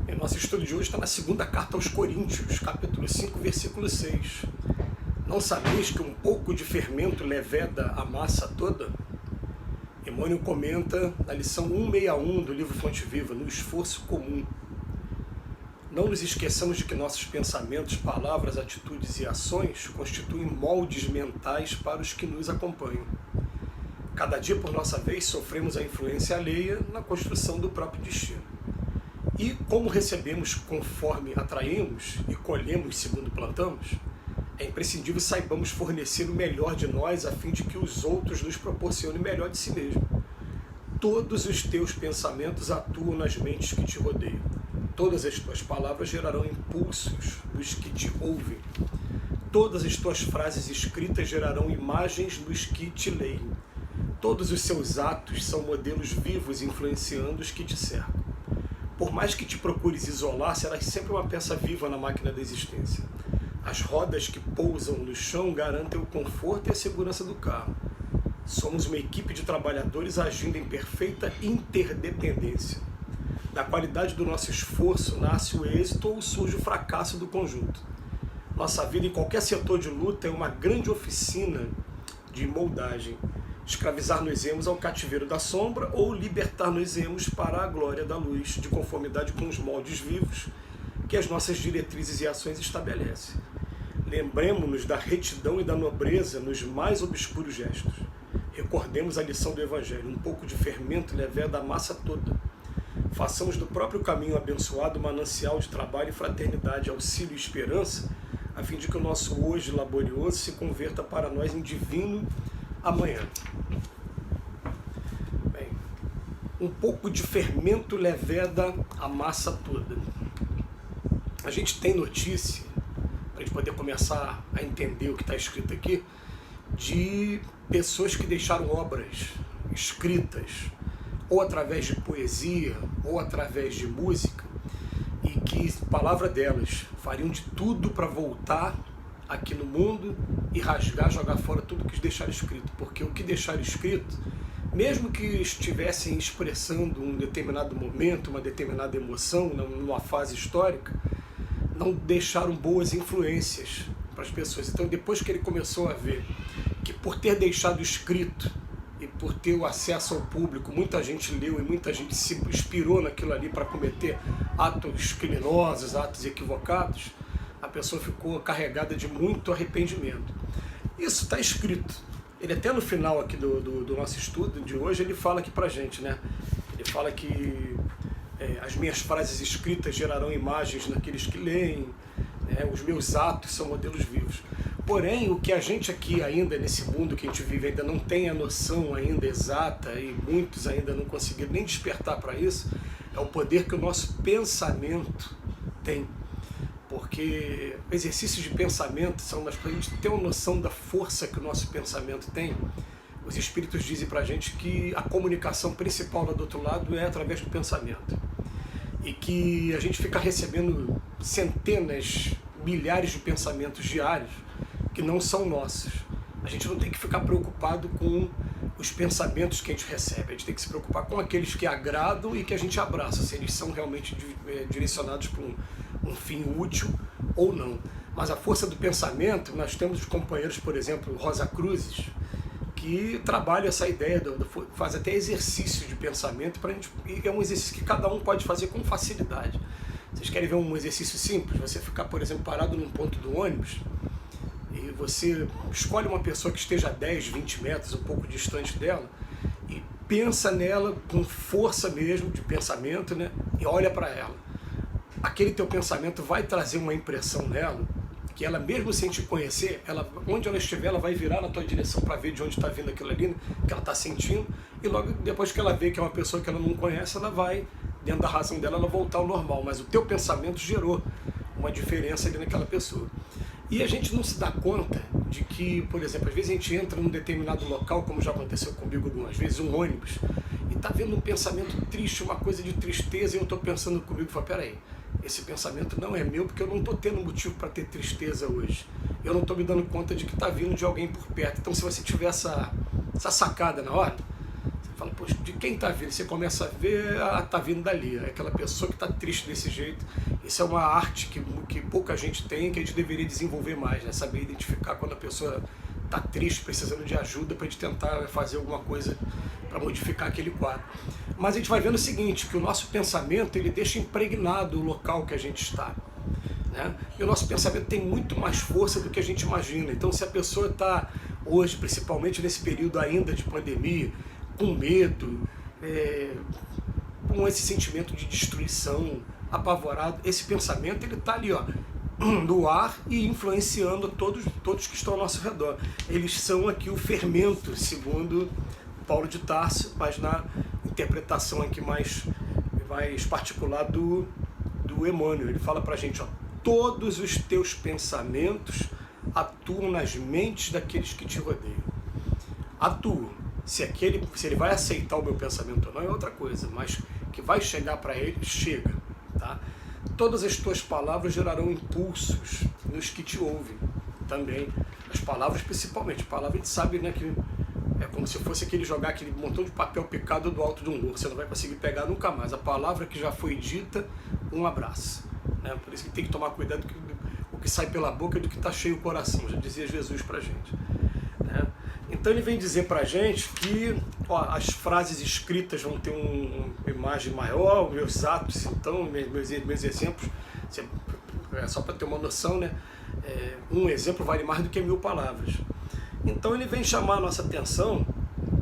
E nosso estudo de hoje está na segunda carta aos Coríntios, capítulo 5, versículo 6. Não sabeis que um pouco de fermento leveda a massa toda? Emmanuel comenta na lição 161 do livro Fonte Viva, no esforço comum. Não nos esqueçamos de que nossos pensamentos, palavras, atitudes e ações constituem moldes mentais para os que nos acompanham. Cada dia, por nossa vez, sofremos a influência alheia na construção do próprio destino. E como recebemos conforme atraímos e colhemos segundo plantamos, é imprescindível saibamos fornecer o melhor de nós a fim de que os outros nos proporcionem o melhor de si mesmo. Todos os teus pensamentos atuam nas mentes que te rodeiam. Todas as tuas palavras gerarão impulsos nos que te ouvem. Todas as tuas frases escritas gerarão imagens nos que te leem. Todos os seus atos são modelos vivos influenciando os que te cercam. Por mais que te procures isolar, serás sempre uma peça viva na máquina da existência. As rodas que pousam no chão garantem o conforto e a segurança do carro. Somos uma equipe de trabalhadores agindo em perfeita interdependência. Da qualidade do nosso esforço nasce o êxito ou surge o fracasso do conjunto. Nossa vida em qualquer setor de luta é uma grande oficina de moldagem. Escravizar-nos-emos ao cativeiro da sombra ou libertar-nos-emos para a glória da luz, de conformidade com os moldes vivos que as nossas diretrizes e ações estabelecem. Lembremos-nos da retidão e da nobreza nos mais obscuros gestos. Recordemos a lição do Evangelho, um pouco de fermento leveda a massa toda. Façamos do próprio caminho abençoado manancial de trabalho e fraternidade, auxílio e esperança, a fim de que o nosso hoje laborioso se converta para nós em divino amanhã. Bem, um pouco de fermento leveda a massa toda. A gente tem notícia, para a gente poder começar a entender o que está escrito aqui, de pessoas que deixaram obras escritas, ou através de poesia, ou através de música, e que, palavra delas, fariam de tudo para voltar aqui no mundo e rasgar, jogar fora tudo que deixaram escrito, porque o que deixaram escrito, mesmo que estivessem expressando um determinado momento, uma determinada emoção, numa fase histórica, não deixaram boas influências para as pessoas. Então, depois que ele começou a ver que por ter deixado escrito e por ter o acesso ao público, muita gente leu e muita gente se inspirou naquilo ali para cometer atos criminosos, atos equivocados, a pessoa ficou carregada de muito arrependimento. Isso está escrito. Ele até no final aqui do nosso estudo de hoje, ele fala aqui pra gente, né? Ele fala que as minhas frases escritas gerarão imagens naqueles que leem, né? Os meus atos são modelos vivos. Porém, o que a gente aqui ainda, nesse mundo que a gente vive, ainda não tem a noção ainda exata, e muitos ainda não conseguiram nem despertar para isso, é o poder que o nosso pensamento tem. Porque exercícios de pensamento são, mas para a gente ter uma noção da força que o nosso pensamento tem, os espíritos dizem para a gente que a comunicação principal lá do outro lado é através do pensamento. E que a gente fica recebendo centenas, milhares de pensamentos diários que não são nossos. A gente não tem que ficar preocupado com os pensamentos que a gente recebe, a gente tem que se preocupar com aqueles que agradam e que a gente abraça, se eles são realmente direcionados para um fim útil ou não. Mas a força do pensamento, nós temos os companheiros, por exemplo, Rosa Cruzes, que trabalham essa ideia, faz até exercício de pensamento, e é um exercício que cada um pode fazer com facilidade. Vocês querem ver um exercício simples? Você ficar, por exemplo, parado num ponto do ônibus, e você escolhe uma pessoa que esteja a 10, 20 metros, um pouco distante dela, e pensa nela com força mesmo de pensamento, né? E olha para ela. Aquele teu pensamento vai trazer uma impressão nela, que ela mesmo sem te conhecer, onde ela estiver, ela vai virar na tua direção para ver de onde está vindo aquilo ali, né, que ela está sentindo, e logo depois que ela vê que é uma pessoa que ela não conhece, ela vai, dentro da razão dela, ela voltar ao normal, mas o teu pensamento gerou uma diferença ali naquela pessoa. E a gente não se dá conta de que, por exemplo, às vezes a gente entra num determinado local, como já aconteceu comigo algumas vezes, um ônibus, e está vendo um pensamento triste, uma coisa de tristeza, e eu estou pensando comigo, falo, peraí, esse pensamento não é meu, porque eu não estou tendo motivo para ter tristeza hoje. Eu não estou me dando conta de que está vindo de alguém por perto. Então, se você tiver essa sacada na hora, você fala, poxa, de quem está vindo. Você começa a ver, está vindo dali. É aquela pessoa que está triste desse jeito. Isso é uma arte que pouca gente tem, que a gente deveria desenvolver mais, né? Saber identificar quando a pessoa está triste, precisando de ajuda, para a gente tentar fazer alguma coisa para modificar aquele quadro. Mas a gente vai vendo o seguinte, que o nosso pensamento ele deixa impregnado o local que a gente está. Né? E o nosso pensamento tem muito mais força do que a gente imagina. Então, se a pessoa está hoje, principalmente nesse período ainda de pandemia, com medo, com esse sentimento de destruição, apavorado, esse pensamento ele está ali, ó, no ar e influenciando todos que estão ao nosso redor. Eles são aqui o fermento, segundo Paulo de Tarso, mas na interpretação aqui mais particular do Emmanuel. Ele fala pra gente, ó, todos os teus pensamentos atuam nas mentes daqueles que te rodeiam. Atuam. Se ele vai aceitar o meu pensamento ou não é outra coisa, mas que vai chegar para ele, chega. Tá? Todas as tuas palavras gerarão impulsos nos que te ouvem também. As palavras principalmente. A palavra a gente sabe, né, que é como se fosse jogar aquele montão de papel picado do alto de um morro. Você não vai conseguir pegar nunca mais. A palavra que já foi dita, um abraço. Né? Por isso que tem que tomar cuidado com o que sai pela boca do que está cheio o coração. Já dizia Jesus pra gente. Né? Então ele vem dizer pra gente que as frases escritas vão ter uma imagem maior, meus atos, então, meus exemplos, só para ter uma noção, né? Um exemplo vale mais do que 1000 palavras. Então ele vem chamar a nossa atenção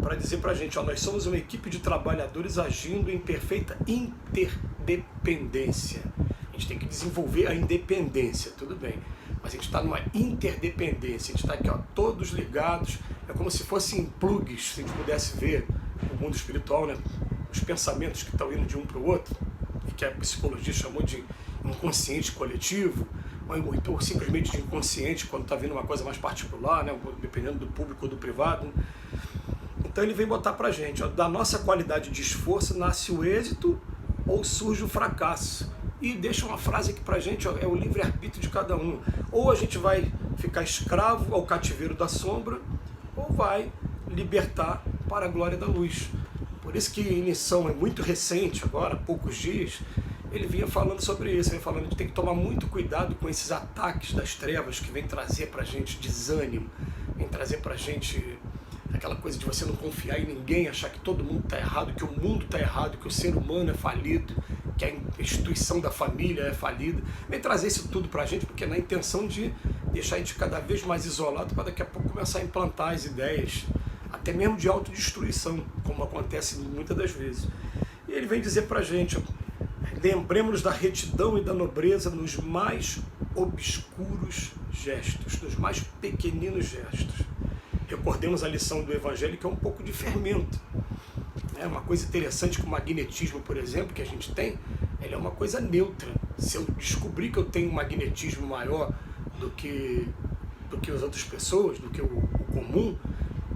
para dizer pra gente, nós somos uma equipe de trabalhadores agindo em perfeita interdependência. A gente tem que desenvolver a independência, tudo bem. Mas a gente está numa interdependência, a gente está aqui, todos ligados, é como se fossem plugs, se a gente pudesse ver o mundo espiritual, né? Os pensamentos que estão indo de um para o outro, que a psicologia chamou de inconsciente coletivo, ou simplesmente de inconsciente quando está vindo uma coisa mais particular, né? Dependendo do público ou do privado. Então ele vem botar para a gente, da nossa qualidade de esforço nasce o êxito ou surge o fracasso. E deixa uma frase aqui pra gente, é o livre-arbítrio de cada um. Ou a gente vai ficar escravo ao cativeiro da sombra, ou vai libertar para a glória da luz. Por isso que em lição é muito recente, agora, há poucos dias, ele vinha falando sobre isso, ele falando que a gente tem que tomar muito cuidado com esses ataques das trevas que vem trazer pra gente desânimo, vem trazer pra gente aquela coisa de você não confiar em ninguém, achar que todo mundo está errado, que o mundo está errado, que o ser humano é falido, que a instituição da família é falida. Vem trazer isso tudo para a gente, porque é na intenção de deixar a gente cada vez mais isolado para daqui a pouco começar a implantar as ideias, até mesmo de autodestruição, como acontece muitas das vezes. E ele vem dizer para a gente, lembremos-nos da retidão e da nobreza nos mais obscuros gestos, nos mais pequeninos gestos. Recordemos a lição do Evangelho, que é um pouco de fermento. É uma coisa interessante que o magnetismo, por exemplo, que a gente tem, ele é uma coisa neutra. Se eu descobrir que eu tenho um magnetismo maior do que as outras pessoas, do que o comum,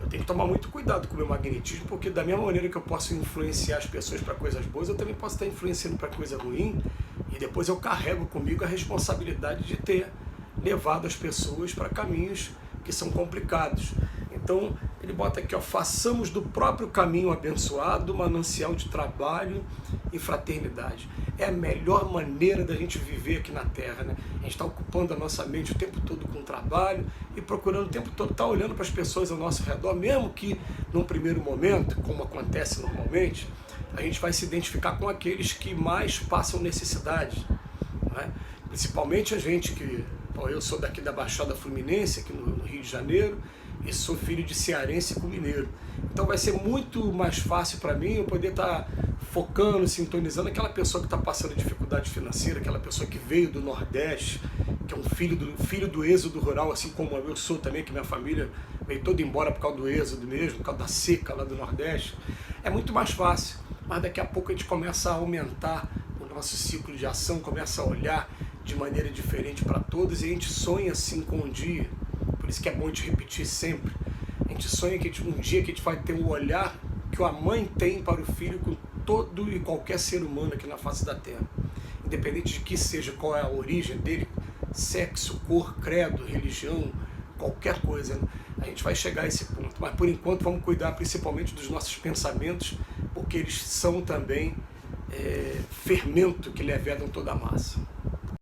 eu tenho que tomar muito cuidado com o meu magnetismo, porque da mesma maneira que eu posso influenciar as pessoas para coisas boas, eu também posso estar influenciando para coisa ruim, e depois eu carrego comigo a responsabilidade de ter levado as pessoas para caminhos que são complicados. Então, ele bota aqui, façamos do próprio caminho abençoado manancial de trabalho e fraternidade. É a melhor maneira da gente viver aqui na Terra, né? A gente está ocupando a nossa mente o tempo todo com trabalho e procurando o tempo todo estar olhando para as pessoas ao nosso redor, mesmo que num primeiro momento, como acontece normalmente, a gente vai se identificar com aqueles que mais passam necessidade, né? Principalmente a gente que... eu sou daqui da Baixada Fluminense, aqui no Rio de Janeiro, e sou filho de cearense com mineiro. Então vai ser muito mais fácil para mim eu poder estar focando, sintonizando aquela pessoa que está passando dificuldade financeira, aquela pessoa que veio do Nordeste, que é um filho do êxodo rural, assim como eu sou também, que minha família veio toda embora por causa do êxodo mesmo, por causa da seca lá do Nordeste. É muito mais fácil, mas daqui a pouco a gente começa a aumentar o nosso ciclo de ação, começa a olhar de maneira diferente para todos, e a gente sonha assim com um dia. Por isso que é bom a gente repetir sempre. A gente sonha que um dia que a gente vai ter um olhar que a mãe tem para o filho com todo e qualquer ser humano aqui na face da Terra. Independente de que seja, qual é a origem dele, sexo, cor, credo, religião, qualquer coisa, né? A gente vai chegar a esse ponto. Mas por enquanto vamos cuidar principalmente dos nossos pensamentos porque eles são também fermento que levedam toda a massa.